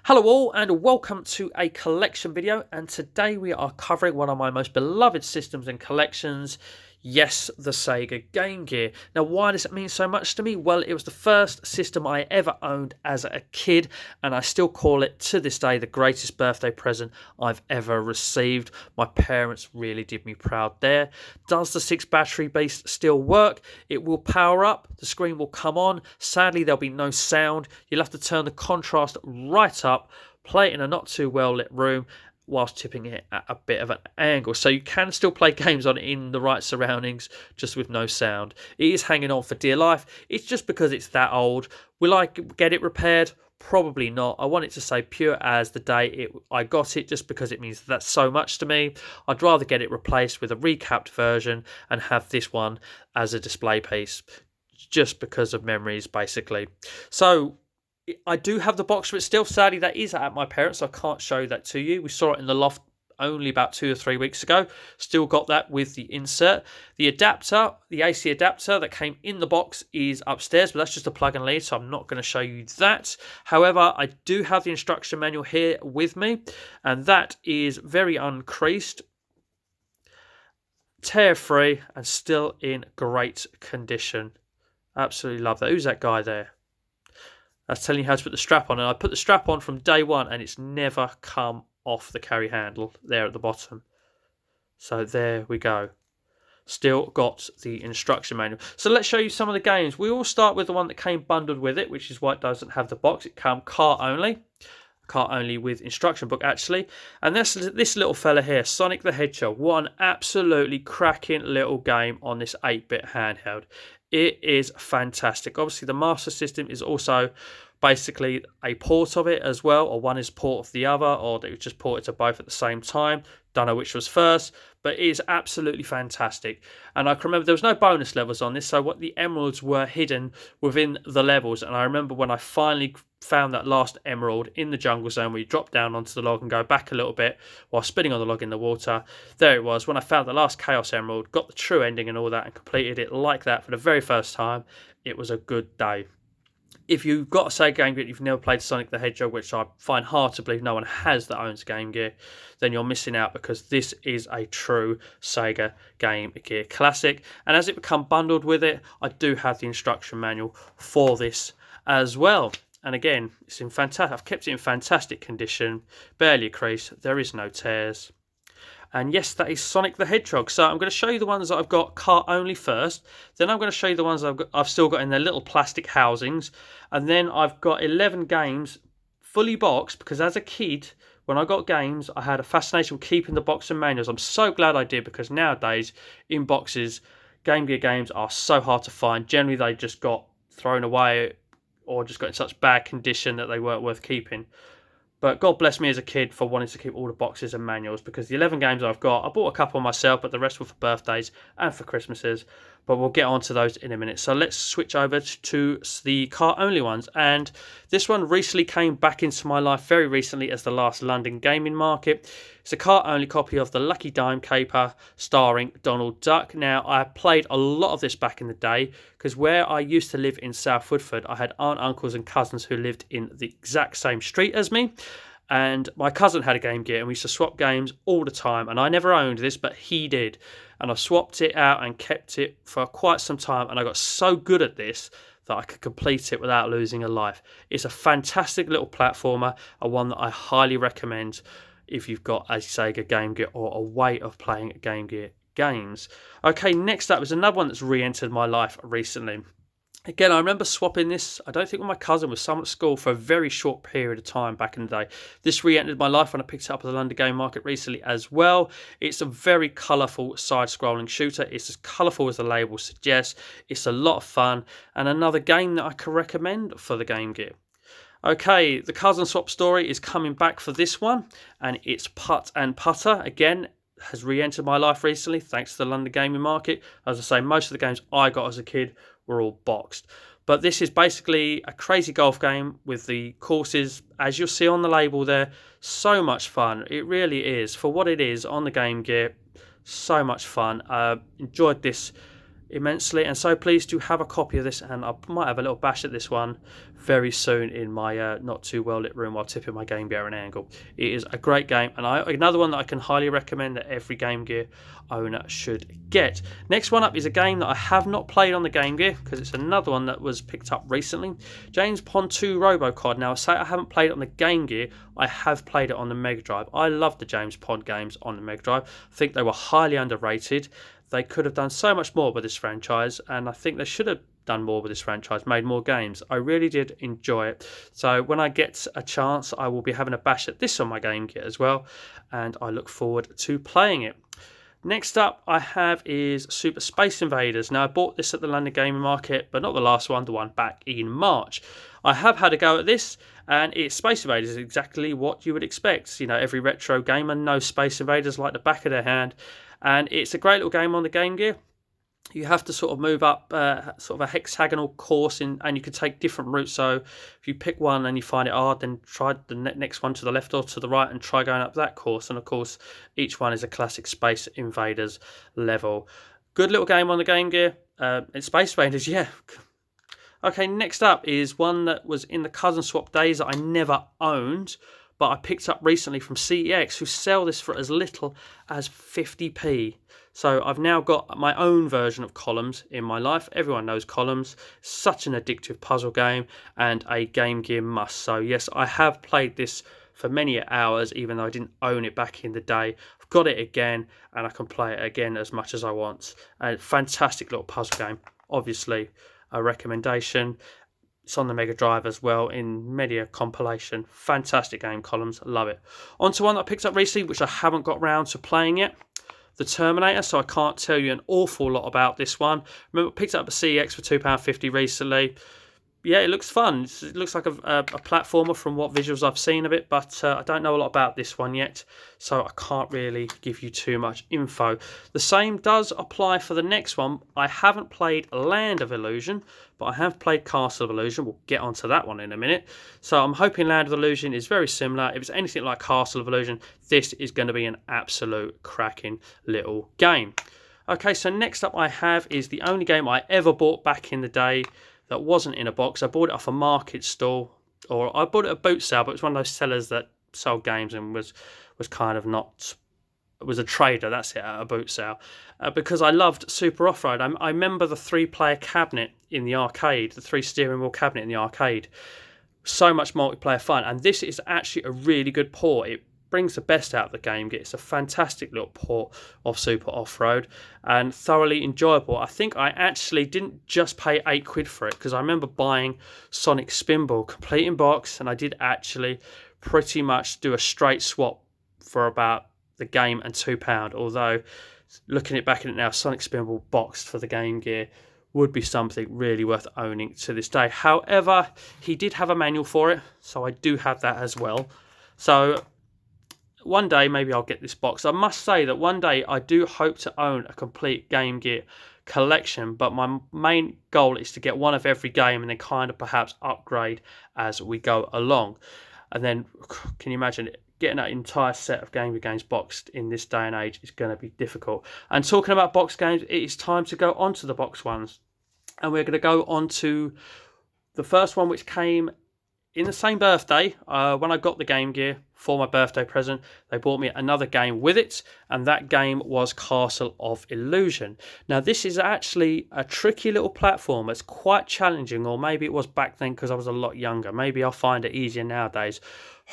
Hello all and welcome to a collection video, and today we are covering one of my most beloved systems and collections. Yes, the Sega Game Gear. Now, why does it mean so much to me? Well, it was the first system I ever owned as a kid, and I still call it to this day the greatest birthday present I've ever received. My parents really did me proud there. Does the 6 battery base still work? It will power up, the screen will come on. Sadly, there'll be no sound. You'll have to turn the contrast right up, play it in a not too well lit room, whilst tipping it at a bit of an angle. So you can still play games on it in the right surroundings, just with no sound. It is hanging on for dear life. It's just because it's that old. Will I get it repaired? Probably not. I want it to stay pure as the day I got it, just because it means that's so much to me. I'd rather get it replaced with a recapped version and have this one as a display piece, just because of memories, basically. So I do have the box for it still. Sadly, that is at my parents', so I can't show that to you. We saw it in the loft only about 2 or 3 weeks ago. Still got that with the insert. The adapter, the AC adapter that came in the box, is upstairs, but that's just a plug and lead, so I'm not going to show you that. However, I do have the instruction manual here with me, and that is very uncreased, tear-free, and still in great condition. Absolutely love that. Who's that guy there? That's telling you how to put the strap on, and I put the strap on from day one and it's never come off the carry handle there at the bottom. So there we go. Still got the instruction manual. So let's show you some of the games. We will start with the one that came bundled with it, which is why it doesn't have the box. It came car only with instruction book, actually. And that's this little fella here, Sonic the Hedgehog. One absolutely cracking little game on this 8-bit handheld. It is fantastic. Obviously, the Master System is also basically a port of it as well, or one is port of the other, or they just ported to both at the same time. Don't know which was first, but it is absolutely fantastic. And I can remember there was no bonus levels on this, so what the emeralds were hidden within the levels. And I remember when I finally found that last emerald in the jungle zone, where you drop down onto the log and go back a little bit while spinning on the log in the water. There it was. When I found the last Chaos Emerald, got the true ending and all that, and completed it like that for the very first time, it was a good day. If you've got a Sega Game Gear, you've never played Sonic the Hedgehog, which I find hard to believe no one has that owns a Game Gear, then you're missing out, because this is a true Sega Game Gear classic. And as it become bundled with it, I do have the instruction manual for this as well. And again, it's in fantastic. I've kept it in fantastic condition, barely a crease. There is no tears. And yes, that is Sonic the Hedgehog. So I'm going to show you the ones that I've got car only first. Then I'm going to show you the ones I've still got in their little plastic housings. And then I've got 11 games fully boxed, because as a kid, when I got games, I had a fascination with keeping the box and manuals. I'm so glad I did, because nowadays, in boxes, Game Gear games are so hard to find. Generally, they just got thrown away or just got in such bad condition that they weren't worth keeping. But God bless me as a kid for wanting to keep all the boxes and manuals, because the 11 games I've got, I bought a couple myself, but the rest were for birthdays and for Christmases. But we'll get on to those in a minute. So let's switch over to the car-only ones. And this one recently came back into my life very recently as the last London gaming market. It's a car-only copy of the Lucky Dime Caper starring Donald Duck. Now, I played a lot of this back in the day, because where I used to live in South Woodford, I had aunt, uncles and cousins who lived in the exact same street as me. And my cousin had a Game Gear, and we used to swap games all the time. And I never owned this, but he did. And I swapped it out and kept it for quite some time. And I got so good at this that I could complete it without losing a life. It's a fantastic little platformer, and one that I highly recommend if you've got a Sega Game Gear or a way of playing Game Gear games. Okay, next up is another one that's re-entered my life recently. Again, I remember swapping this, I don't think with my cousin, with someone at school for a very short period of time back in the day. This re-entered my life when I picked it up at the London Game Market recently as well. It's a very colourful side-scrolling shooter. It's as colourful as the label suggests. It's a lot of fun, and another game that I can recommend for the Game Gear. Okay, the cousin swap story is coming back for this one, and it's Putt and Putter. Again, has re-entered my life recently thanks to the London Gaming Market. As I say, most of the games I got as a kid were all boxed. But this is basically a crazy golf game with the courses, as you'll see on the label there. So much fun. It really is. For what it is on the Game Gear, so much fun. Enjoyed this immensely, and so pleased to have a copy of this, and I might have a little bash at this one very soon in my not too well lit room while tipping my Game Gear at an angle. It is a great game, and another one that I can highly recommend that every Game Gear owner should get. Next one up is a game that I have not played on the Game Gear because it's another one that was picked up recently. James Pond 2 Robo Cod. Now I say I haven't played it on the Game Gear, I have played it on the Mega Drive. I love the James Pond games on the Mega Drive. I think they were highly underrated. They could have done so much more with this franchise, and I think they should have done more with this franchise, made more games. I really did enjoy it. So when I get a chance, I will be having a bash at this on my Game Gear as well, and I look forward to playing it. Next up I have is Super Space Invaders. Now I bought this at the London Gaming Market, but not the last one, the one back in March. I have had a go at this, and it's Space Invaders, exactly what you would expect. You know, every retro gamer knows Space Invaders like the back of their hand, and it's a great little game on the Game Gear. You have to sort of move up sort of a hexagonal course, and you can take different routes. So if you pick one and you find it hard, then try the next one to the left or to the right and try going up that course. And of course, each one is a classic Space Invaders level. Good little game on the Game Gear. It's Space Invaders, yeah. Okay, next up is one that was in the Cousin Swap days that I never owned, but I picked up recently from CEX, who sell this for as little as 50p. So I've now got my own version of Columns in my life. Everyone knows Columns. Such an addictive puzzle game and a Game Gear must. So yes, I have played this for many hours, even though I didn't own it back in the day. I've got it again, and I can play it again as much as I want. A fantastic little puzzle game. Obviously, a recommendation. It's on the Mega Drive as well in media compilation. Fantastic game, Columns. Love it. On to one that I picked up recently, which I haven't got round to playing yet. The Terminator, so I can't tell you an awful lot about this one. Remember, I picked it up at CEX for £2.50 recently. Yeah, it looks fun. It looks like a platformer from what visuals I've seen of it, but I don't know a lot about this one yet, so I can't really give you too much info. The same does apply for the next one. I haven't played Land of Illusion, but I have played Castle of Illusion. We'll get onto that one in a minute. So I'm hoping Land of Illusion is very similar. If it's anything like Castle of Illusion, this is going to be an absolute cracking little game. Okay, so next up I have is the only game I ever bought back in the day that wasn't in a box. I bought it off a market stall, or I bought it at a boot sale, but it was one of those sellers that sold games and was kind of not, was a trader, that's it, at a boot sale. Because I loved Super Offroad. I remember the 3-player cabinet in the arcade, the 3 steering wheel cabinet in the arcade. So much multiplayer fun, and this is actually a really good port. It brings the best out of the game. It's a fantastic little port of Super Offroad and thoroughly enjoyable. I think I actually didn't just pay £8 for it, because I remember buying Sonic Spinball complete in box, and I did actually pretty much do a straight swap for about the game and £2. Although looking it back at it now, Sonic Spinball boxed for the Game Gear would be something really worth owning to this day. However, he did have a manual for it, so I do have that as well. So one day maybe I'll get this box. I must say that one day I do hope to own a complete Game Gear collection, but my main goal is to get one of every game and then kind of perhaps upgrade as we go along. And then, can you imagine getting that entire set of Game Gear games boxed in this day and age is going to be difficult. And talking about box games, it is time to go on to the box ones. And we're going to go on to the first one, which came in the same birthday. When I got the Game Gear for my birthday present, they bought me another game with it, and that game was Castle of Illusion. Now this is actually a tricky little platform. It's quite challenging, or maybe it was back then because I was a lot younger. Maybe I'll find it easier nowadays,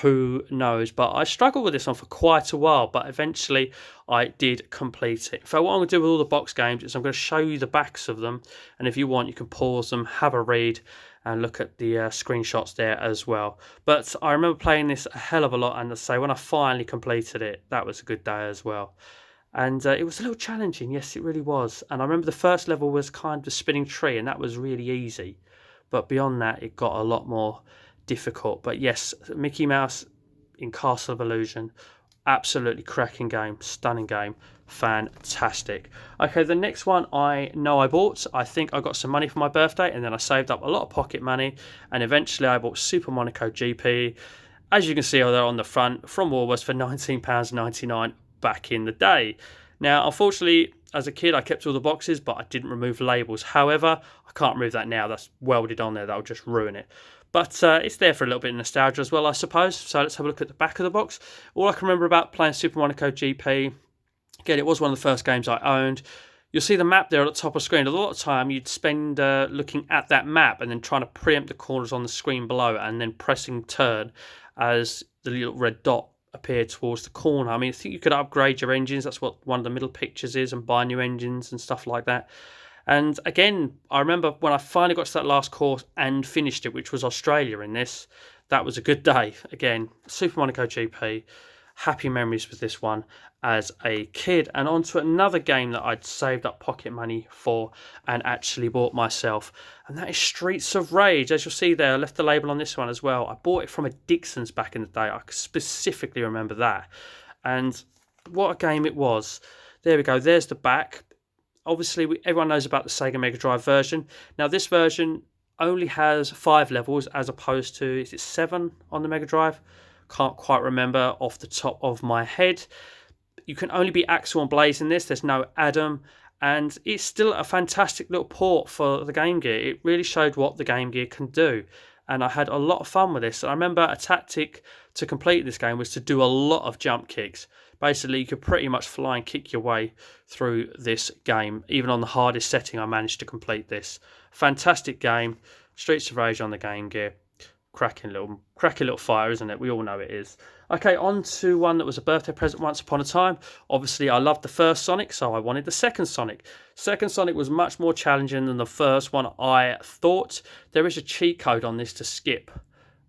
who knows. But I struggled with this one for quite a while, but eventually I did complete it. So what I'm going to do with all the box games is I'm going to show you the backs of them, and if you want you can pause them, have a read, and look at the screenshots there as well. But I remember playing this a hell of a lot, and to say when I finally completed it, that was a good day as well. And it was a little challenging, yes it really was. And I remember the first level was kind of a spinning tree, and that was really easy. But beyond that it got a lot more difficult. But yes, Mickey Mouse in Castle of Illusion, absolutely cracking game, stunning game, fantastic. Okay, the next one I know I bought. I think I got some money for my birthday, and then I saved up a lot of pocket money, and eventually I bought Super Monaco GP. As you can see there on the front, from Woolworths for £19.99 back in the day. Now, unfortunately, as a kid, I kept all the boxes, but I didn't remove labels. However, I can't remove that now. That's welded on there. That'll just ruin it. But it's there for a little bit of nostalgia as well, I suppose. So let's have a look at the back of the box. All I can remember about playing Super Monaco GP, again, it was one of the first games I owned. You'll see the map there at the top of the screen. A lot of time you'd spend looking at that map and then trying to preempt the corners on the screen below and then pressing turn as the little red dot appeared towards the corner. I mean, I think you could upgrade your engines. That's what one of the middle pictures is, and buy new engines and stuff like that. And again, I remember when I finally got to that last course and finished it, which was Australia in this, that was a good day. Again, Super Monaco GP, happy memories with this one as a kid. And on to another game that I'd saved up pocket money for and actually bought myself, and that is Streets of Rage. As you'll see there, I left the label on this one as well. I bought it from a Dixon's back in the day. I specifically remember that. And what a game it was. There we go, there's the back. Obviously, everyone knows about the Sega Mega Drive version. Now, this version only has 5 levels as opposed to, is it 7 on the Mega Drive? Can't quite remember off the top of my head. You can only be Axel and Blaze in this. There's no Adam. And it's still a fantastic little port for the Game Gear. It really showed what the Game Gear can do. And I had a lot of fun with this. I remember a tactic to complete this game was to do a lot of jump kicks. Basically, you could pretty much fly and kick your way through this game. Even on the hardest setting, I managed to complete this. Fantastic game. Streets of Rage on the Game Gear. Cracking little fire, isn't it? We all know it is. Okay, on to one that was a birthday present once upon a time. Obviously, I loved the first Sonic, so I wanted the second Sonic. Second Sonic was much more challenging than the first one, I thought. There is a cheat code on this to skip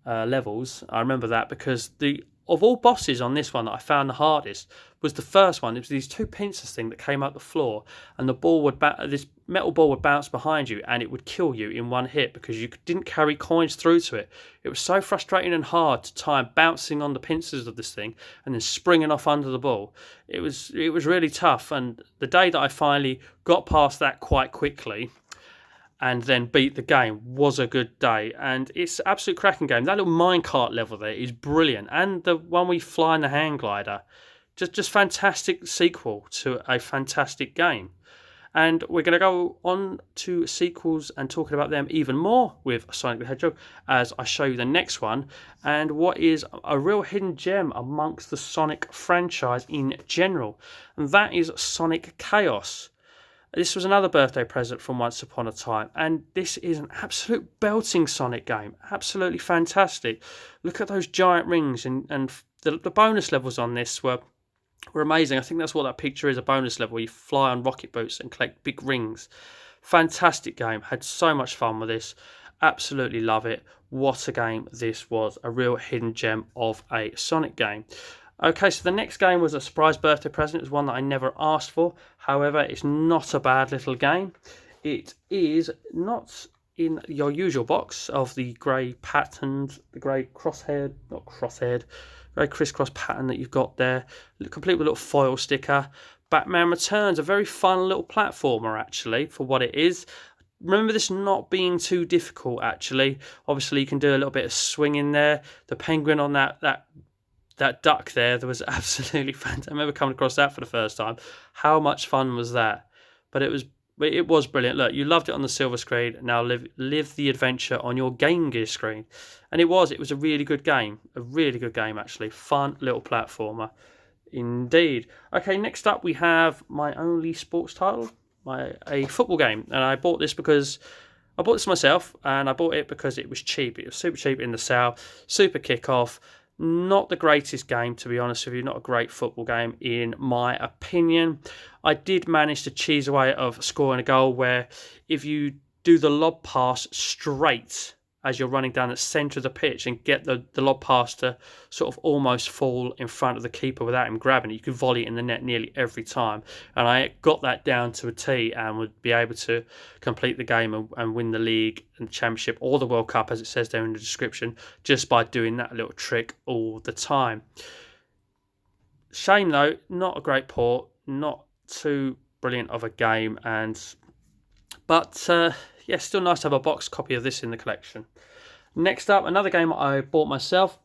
levels. I remember that because of all bosses on this one that I found the hardest was the first one. It was these 2 pincers thing that came up the floor, and the ball would this metal ball would bounce behind you, and it would kill you in one hit because you didn't carry coins through to it. It was so frustrating and hard to time bouncing on the pincers of this thing and then springing off under the ball. It was really tough, and the day that I finally got past that quite quickly and then beat the game was a good day. And it's an absolute cracking game. That little minecart level there is brilliant, and the one we fly in the hang glider, just fantastic sequel to a fantastic game. And we're going to go on to sequels and talking about them even more with Sonic the Hedgehog as I show you the next one, and what is a real hidden gem amongst the Sonic franchise in general, and that is Sonic Chaos. This was another birthday present from once upon a time, and this is an absolute belting Sonic game. Absolutely fantastic. Look at those giant rings, and the bonus levels on this were amazing. I think that's what that picture is, a bonus level where you fly on rocket boots and collect big rings. Fantastic game. Had so much fun with this. Absolutely love it. What a game this was. A real hidden gem of a Sonic game. Okay, so the next game was a surprise birthday present. It was one that I never asked for. However, it's not a bad little game. It is not in your usual box of the grey patterned, the grey very crisscross pattern that you've got there, complete with a little foil sticker. Batman Returns, a very fun little platformer actually for what it is. Remember this not being too difficult actually. Obviously you can do a little bit of swinging there. The penguin on that duck there was absolutely fantastic. I remember coming across that for the first time. How much fun was that? But it was brilliant. Look, you loved it on the silver screen. Now live the adventure on your Game Gear screen. And it was a really good game. A really good game, actually. Fun little platformer. Indeed. Okay, next up we have my only sports title. A football game. And I bought this myself. And I bought it because it was cheap. It was super cheap in the sale. Super Kickoff. Not the greatest game, to be honest with you. Not a great football game, in my opinion. I did manage to cheese away of scoring a goal where if you do the lob pass straight as you're running down the centre of the pitch and get the lob pass to sort of almost fall in front of the keeper without him grabbing it, you could volley it in the net nearly every time. And I got that down to a T and would be able to complete the game and win the league and the championship or the World Cup, as it says there in the description, just by doing that little trick all the time. Shame though, not a great port, not too brilliant of a game, but yeah, still nice to have a box copy of this in the collection. Next up, another game I bought myself,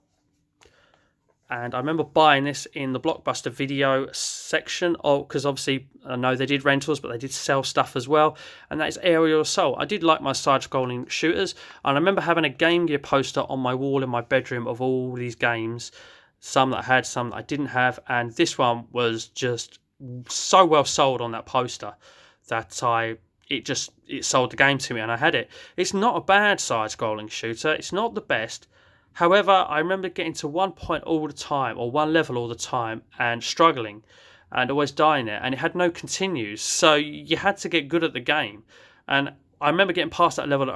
and I remember buying this in the Blockbuster video section, because obviously I know they did rentals, but they did sell stuff as well, and that is Ariel Assault. I did like my side-scrolling shooters, and I remember having a Game Gear poster on my wall in my bedroom of all these games, some that I had, some that I didn't have, and this one was just so well sold on that poster that it sold the game to me, and I had it. It's not a bad side-scrolling shooter. It's not the best. However, I remember getting to one point all the time, or one level all the time, and struggling, and always dying it, and it had no continues, so you had to get good at the game. And I remember getting past that level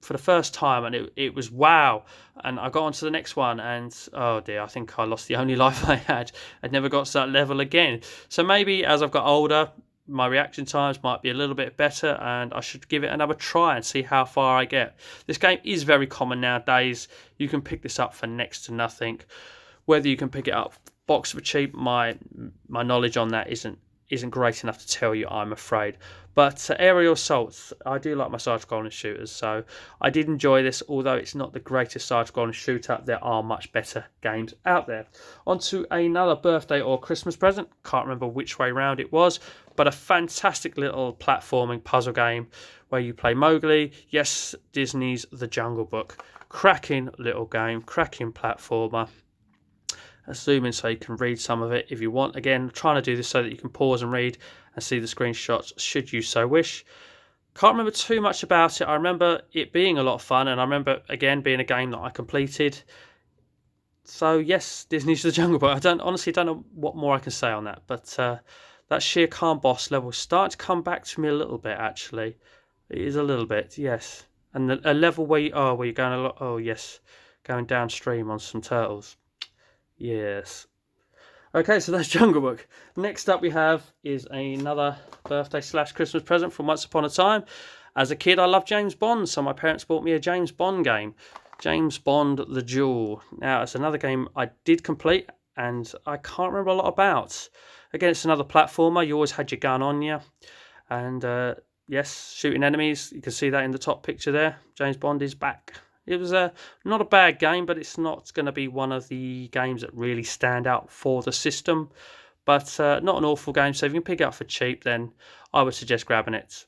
for the first time, and it was wow. And I got on to the next one, and oh dear, I think I lost the only life I had. I'd never got to that level again. So maybe as I've got older, my reaction times might be a little bit better, and I should give it another try and see how far I get. This game is very common nowadays. You can pick this up for next to nothing. Whether you can pick it up box for cheap, my knowledge on that isn't great enough to tell you, I'm afraid. But Aerial Assaults, I do like my side-scrolling shooters, so I did enjoy this. Although it's not the greatest side-scrolling shooter, there are much better games out there. On to another birthday or Christmas present. Can't remember which way round it was, but a fantastic little platforming puzzle game where you play Mowgli. Yes, Disney's The Jungle Book. Cracking little game, cracking platformer. Zoom in so you can read some of it if you want. Again, I'm trying to do this so that you can pause and read and see the screenshots should you so wish. Can't remember too much about it. I remember it being a lot of fun, and I remember again being a game that I completed. So yes, Disney's The Jungle Book. I honestly don't know what more I can say on that, but that Shere Khan boss level is starting to come back to me a little bit. Actually, it is a little bit, yes. And a level where you're going a lot. Oh yes, going downstream on some turtles. Yes. Okay, so that's Jungle Book. Next up we have is another birthday / Christmas present from Once Upon a Time. As a kid, I loved James Bond, so my parents bought me a James Bond game. James Bond The Joule. Now, it's another game I did complete, and I can't remember a lot about. Again, it's another platformer. You always had your gun on you. And, yes, shooting enemies. You can see that in the top picture there. James Bond is back. It was not a bad game, but it's not going to be one of the games that really stand out for the system. But not an awful game, so if you can pick it up for cheap, then I would suggest grabbing it.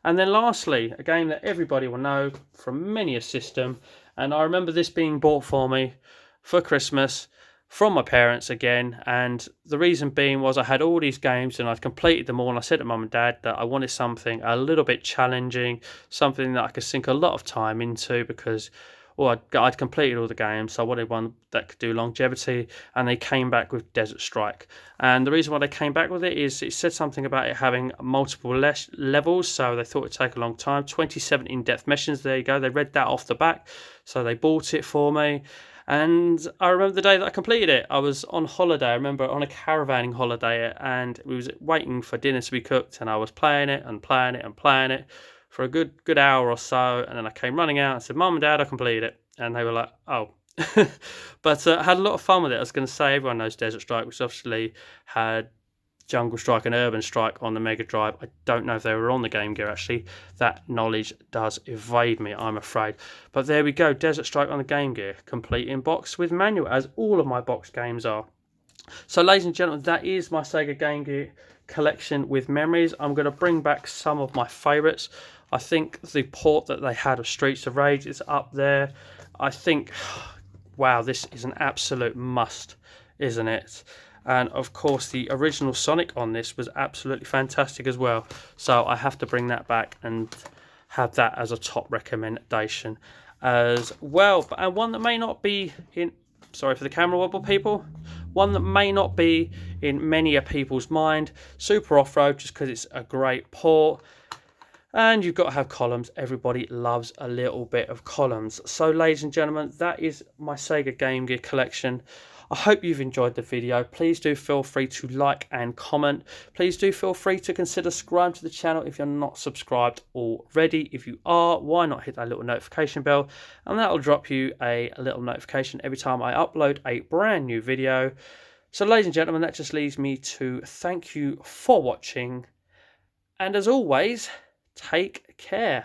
And then lastly, a game that everybody will know from many a system, and I remember this being bought for me for Christmas from my parents again, and the reason being was I had all these games and I'd completed them all, and I said to Mum and Dad that I wanted something a little bit challenging, something that I could sink a lot of time into, because I'd completed all the games, so I wanted one that could do longevity, and they came back with Desert Strike. And the reason why they came back with it is it said something about it having multiple levels, so they thought it'd take a long time. 27 in-depth missions, there you go, they read that off the back, so they bought it for me. And I remember the day that I completed it. I was on holiday. I remember on a caravanning holiday, and we was waiting for dinner to be cooked, and I was playing it and playing it and playing it for a good hour or so, and then I came running out and said, Mum and Dad, I completed it. And they were like, oh. But I had a lot of fun with it. I was going to say, everyone knows Desert Strike, which obviously had Jungle Strike and Urban Strike on the Mega Drive. I don't know if they were on the Game Gear, actually. That knowledge does evade me, I'm afraid. But there we go, Desert Strike on the Game Gear, complete in box with manual, as all of my box games are. So, ladies and gentlemen, that is my Sega Game Gear collection with memories. I'm going to bring back some of my favourites. I think the port that they had of Streets of Rage is up there. I think, wow, this is an absolute must, isn't it? And of course, the original Sonic on this was absolutely fantastic as well. So I have to bring that back and have that as a top recommendation as well. And one that may not be in, sorry for the camera wobble, people. One that may not be in many a people's mind. Super Offroad, just because it's a great port. And you've got to have columns. Everybody loves a little bit of columns. So, ladies and gentlemen, that is my Sega Game Gear collection. I hope you've enjoyed the video. Please do feel free to like and comment. Please do feel free to consider subscribing to the channel if you're not subscribed already. If you are, why not hit that little notification bell? And that'll drop you a little notification every time I upload a brand new video. So, ladies and gentlemen, that just leaves me to thank you for watching. And as always, take care.